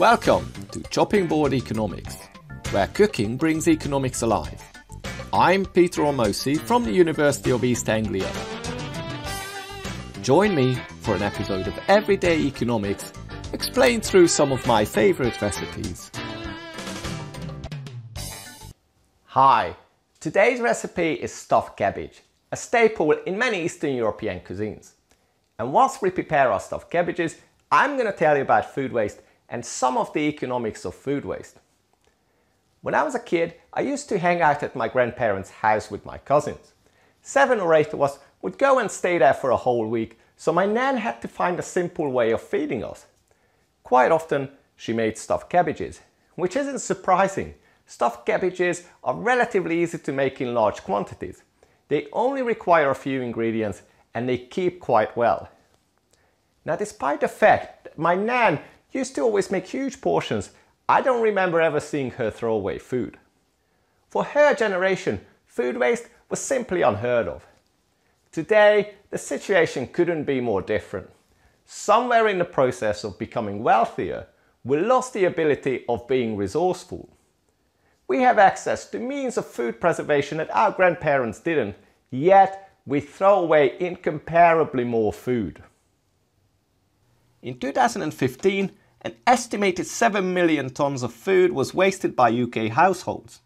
Welcome to Chopping Board Economics, where cooking brings economics alive. I'm Peter Ormosi from the University of East Anglia. Join me for an episode of Everyday Economics, explained through some of my favourite recipes. Hi, today's recipe is stuffed cabbage, a staple in many Eastern European cuisines. And whilst we prepare our stuffed cabbages, I'm going to tell you about food waste and some of the economics of food waste. When I was a kid, I used to hang out at my grandparents' house with my cousins. 7 or 8 of us would go and stay there for a whole week, so my nan had to find a simple way of feeding us. Quite often, she made stuffed cabbages, which isn't surprising. Stuffed cabbages are relatively easy to make in large quantities. They only require a few ingredients and they keep quite well. Now, despite the fact that my nan used to always make huge portions, I don't remember ever seeing her throw away food. For her generation, food waste was simply unheard of. Today, the situation couldn't be more different. Somewhere in the process of becoming wealthier, we lost the ability of being resourceful. We have access to means of food preservation that our grandparents didn't, yet we throw away incomparably more food. In 2015, an estimated 7 million tonnes of food was wasted by UK households.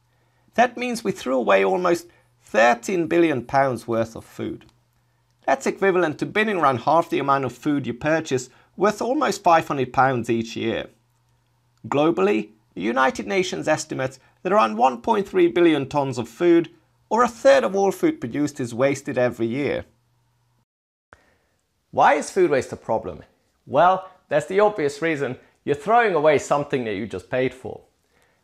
That means we threw away almost £13 billion worth of food. That's equivalent to binning around half the amount of food you purchase, worth almost £500 each year. Globally, the United Nations estimates that around 1.3 billion tonnes of food, or a third of all food produced, is wasted every year. Why is food waste a problem? Well, there's the obvious reason: you're throwing away something that you just paid for.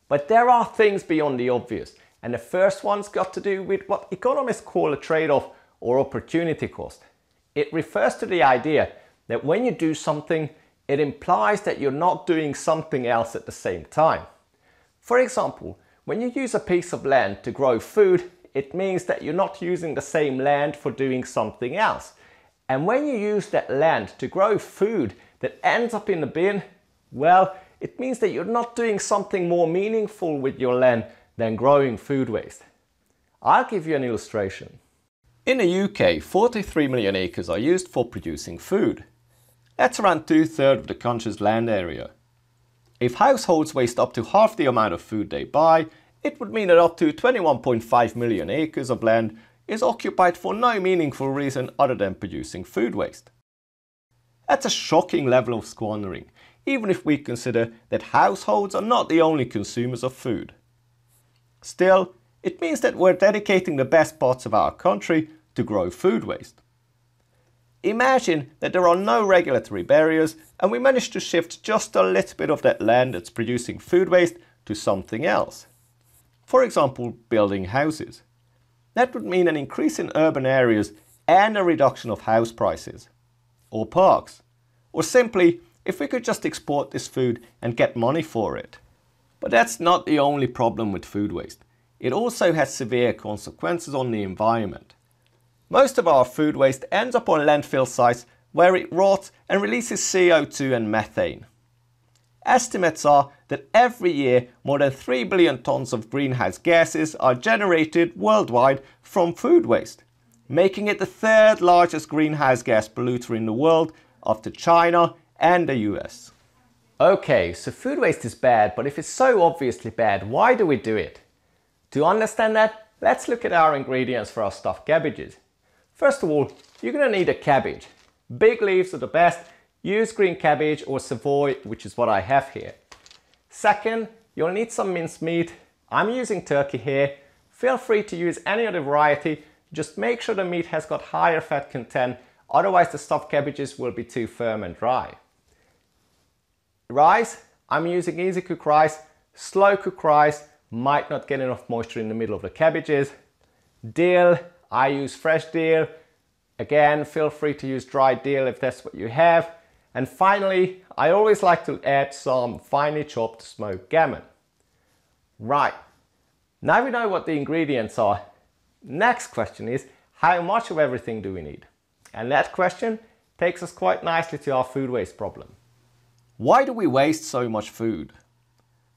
But there are things beyond the obvious, and the first one's got to do with what economists call a trade-off or opportunity cost. It refers to the idea that when you do something, it implies that you're not doing something else at the same time. For example, when you use a piece of land to grow food, it means that you're not using the same land for doing something else. And when you use that land to grow food that ends up in the bin, well, it means that you're not doing something more meaningful with your land than growing food waste. I'll give you an illustration. In the UK, 43 million acres are used for producing food. That's around 2/3 of the country's land area. If households waste up to half the amount of food they buy, it would mean that up to 21.5 million acres of land is occupied for no meaningful reason other than producing food waste. That's a shocking level of squandering, even if we consider that households are not the only consumers of food. Still, it means that we're dedicating the best parts of our country to grow food waste. Imagine that there are no regulatory barriers and we manage to shift just a little bit of that land that's producing food waste to something else. For example, building houses. That would mean an increase in urban areas and a reduction of house prices. Or parks. Or simply, if we could just export this food and get money for it. But that's not the only problem with food waste. It also has severe consequences on the environment. Most of our food waste ends up on landfill sites where it rots and releases CO2 and methane. Estimates are that every year more than 3 billion tonnes of greenhouse gases are generated worldwide from food waste, making it the 3rd largest greenhouse gas polluter in the world after China and the US. Okay, so food waste is bad, but if it's so obviously bad, why do we do it? To understand that, let's look at our ingredients for our stuffed cabbages. First of all, you're going to need a cabbage. Big leaves are the best. Use green cabbage or Savoy, which is what I have here. Second, you'll need some minced meat. I'm using turkey here. Feel free to use any other variety. Just make sure the meat has got higher fat content, otherwise the stuffed cabbages will be too firm and dry. Rice, I'm using easy cook rice. Slow cook rice might not get enough moisture in the middle of the cabbages. Dill, I use fresh dill. Again, feel free to use dried dill if that's what you have. And finally, I always like to add some finely chopped smoked gammon. Right, now we know what the ingredients are. Next question is, how much of everything do we need? And that question takes us quite nicely to our food waste problem. Why do we waste so much food?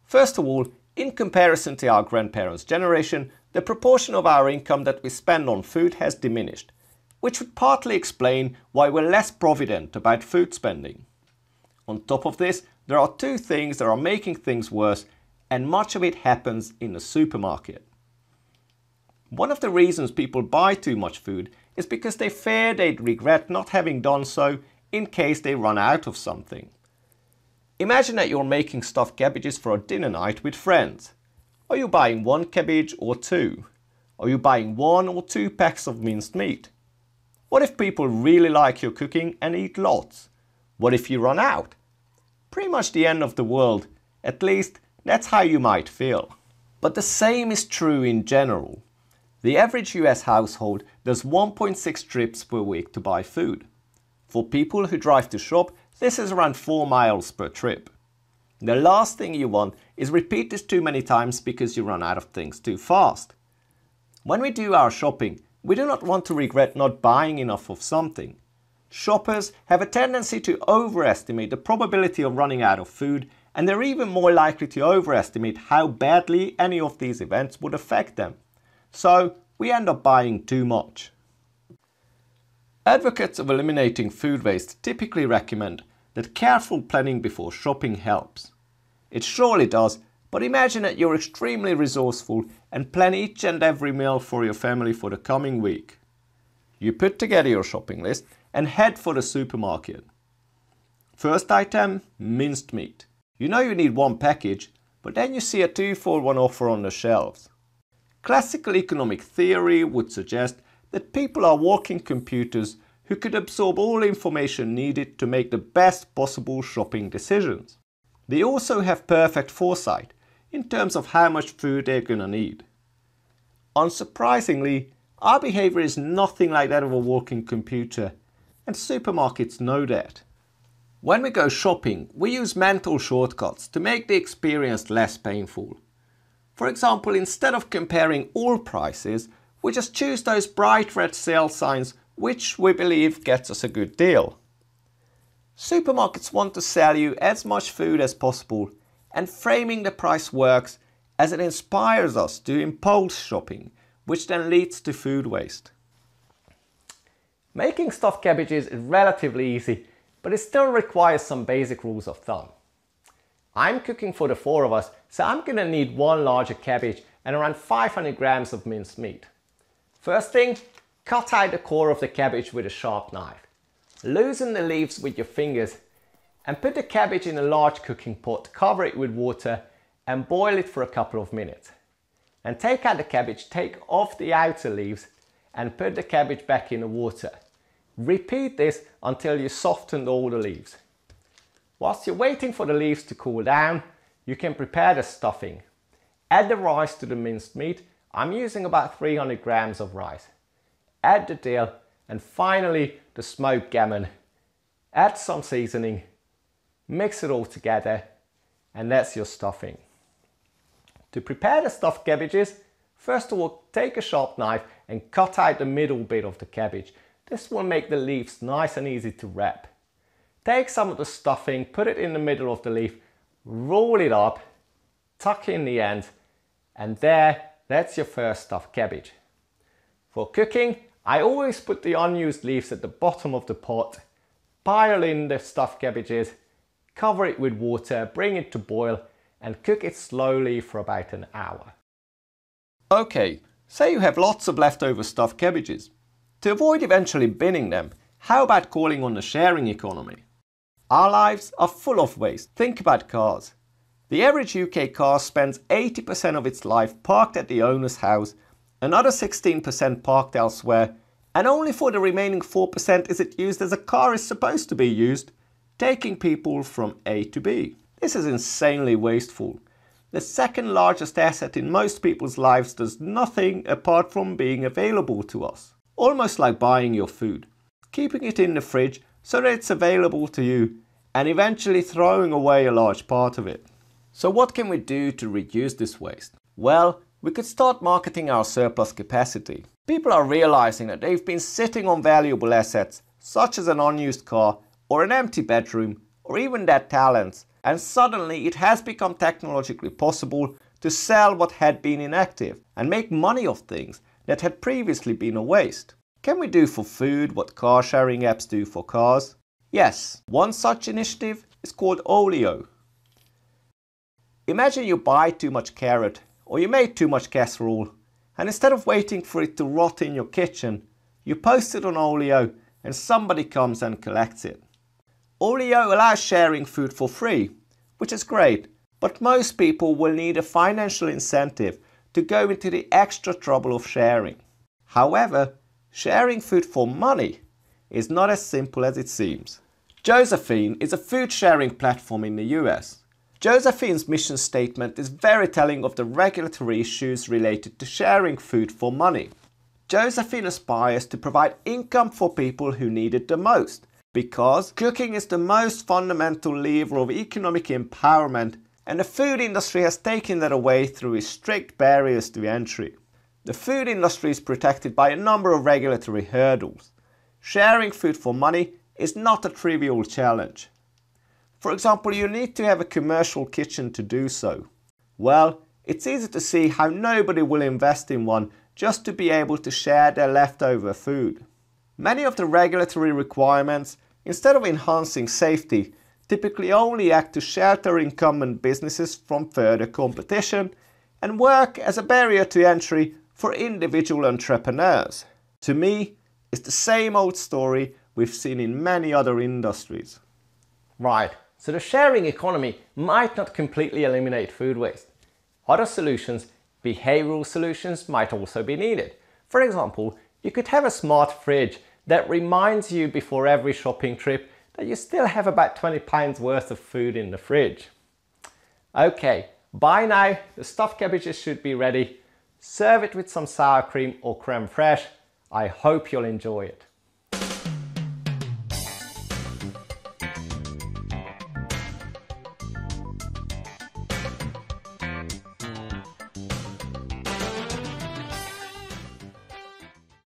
First of all, in comparison to our grandparents' generation, the proportion of our income that we spend on food has diminished, which would partly explain why we're less provident about food spending. On top of this, there are two things that are making things worse, and much of it happens in the supermarket. One of the reasons people buy too much food is because they fear they'd regret not having done so in case they run out of something. Imagine that you're making stuffed cabbages for a dinner night with friends. Are you buying one cabbage or two? Are you buying 1 or 2 packs of minced meat? What if people really like your cooking and eat lots? What if you run out? Pretty much the end of the world. At least that's how you might feel. But the same is true in general. The average US household does 1.6 trips per week to buy food. For people who drive to shop, this is around 4 miles per trip. The last thing you want is repeat this too many times because you run out of things too fast. When we do our shopping, we do not want to regret not buying enough of something. Shoppers have a tendency to overestimate the probability of running out of food, and they're even more likely to overestimate how badly any of these events would affect them. So we end up buying too much. Advocates of eliminating food waste typically recommend that careful planning before shopping helps. It surely does, but imagine that you're extremely resourceful and plan each and every meal for your family for the coming week. You put together your shopping list and head for the supermarket. First item, minced meat. You know you need 1 package, but then you see a 2-for-1 offer on the shelves. Classical economic theory would suggest that people are walking computers who could absorb all information needed to make the best possible shopping decisions. They also have perfect foresight in terms of how much food they're gonna need. Unsurprisingly, our behavior is nothing like that of a walking computer, and supermarkets know that. When we go shopping, we use mental shortcuts to make the experience less painful. For example, instead of comparing all prices, we just choose those bright red sale signs which we believe gets us a good deal. Supermarkets want to sell you as much food as possible, and framing the price works as it inspires us to impulse shopping, which then leads to food waste. Making stuffed cabbages is relatively easy, but it still requires some basic rules of thumb. I'm cooking for the 4 of us, so I'm gonna need 1 larger cabbage and around 500 grams of minced meat. First thing, cut out the core of the cabbage with a sharp knife. Loosen the leaves with your fingers and put the cabbage in a large cooking pot, cover it with water and boil it for a couple of minutes. And take out the cabbage, take off the outer leaves and put the cabbage back in the water. Repeat this until you soften all the leaves. Whilst you're waiting for the leaves to cool down, you can prepare the stuffing. Add the rice to the minced meat. I'm using about 300 grams of rice. Add the dill and finally the smoked gammon. Add some seasoning, mix it all together, and that's your stuffing. To prepare the stuffed cabbages, first of all take a sharp knife and cut out the middle bit of the cabbage. This will make the leaves nice and easy to wrap. Take some of the stuffing, put it in the middle of the leaf, roll it up, tuck in the end, and that's your first stuffed cabbage. For cooking, I always put the unused leaves at the bottom of the pot, pile in the stuffed cabbages, cover it with water, bring it to boil, and cook it slowly for about an hour. Okay, say you have lots of leftover stuffed cabbages. To avoid eventually binning them, how about calling on the sharing economy? Our lives are full of waste. Think about cars. The average UK car spends 80% of its life parked at the owner's house, another 16% parked elsewhere, and only for the remaining 4% is it used as a car is supposed to be used, taking people from A to B. This is insanely wasteful. The second largest asset in most people's lives does nothing apart from being available to us. Almost like buying your food, keeping it in the fridge so that it's available to you, and eventually throwing away a large part of it. So what can we do to reduce this waste? Well, we could start marketing our surplus capacity. People are realizing that they've been sitting on valuable assets, such as an unused car or an empty bedroom, or even their talents, and suddenly it has become technologically possible to sell what had been inactive and make money of things that had previously been a waste. Can we do for food what car sharing apps do for cars? Yes, one such initiative is called Olio. Imagine you buy too much carrot or you made too much casserole, and instead of waiting for it to rot in your kitchen, you post it on Olio and somebody comes and collects it. Olio allows sharing food for free, which is great, but most people will need a financial incentive to go into the extra trouble of sharing. However, sharing food for money is not as simple as it seems. Josephine is a food sharing platform in the US. Josephine's mission statement is very telling of the regulatory issues related to sharing food for money. Josephine aspires to provide income for people who need it the most, because cooking is the most fundamental lever of economic empowerment, and the food industry has taken that away through its strict barriers to entry. The food industry is protected by a number of regulatory hurdles. Sharing food for money is not a trivial challenge. For example, you need to have a commercial kitchen to do so. Well, it's easy to see how nobody will invest in one just to be able to share their leftover food. Many of the regulatory requirements, instead of enhancing safety, typically only act to shelter incumbent businesses from further competition and work as a barrier to entry for individual entrepreneurs. To me, it's the same old story we've seen in many other industries. Right, so the sharing economy might not completely eliminate food waste. Other solutions, behavioral solutions, might also be needed. For example, you could have a smart fridge that reminds you before every shopping trip that you still have about 20 pounds worth of food in the fridge. Okay, by now the stuffed cabbages should be ready. Serve it with some sour cream or creme fraiche. I hope you'll enjoy it.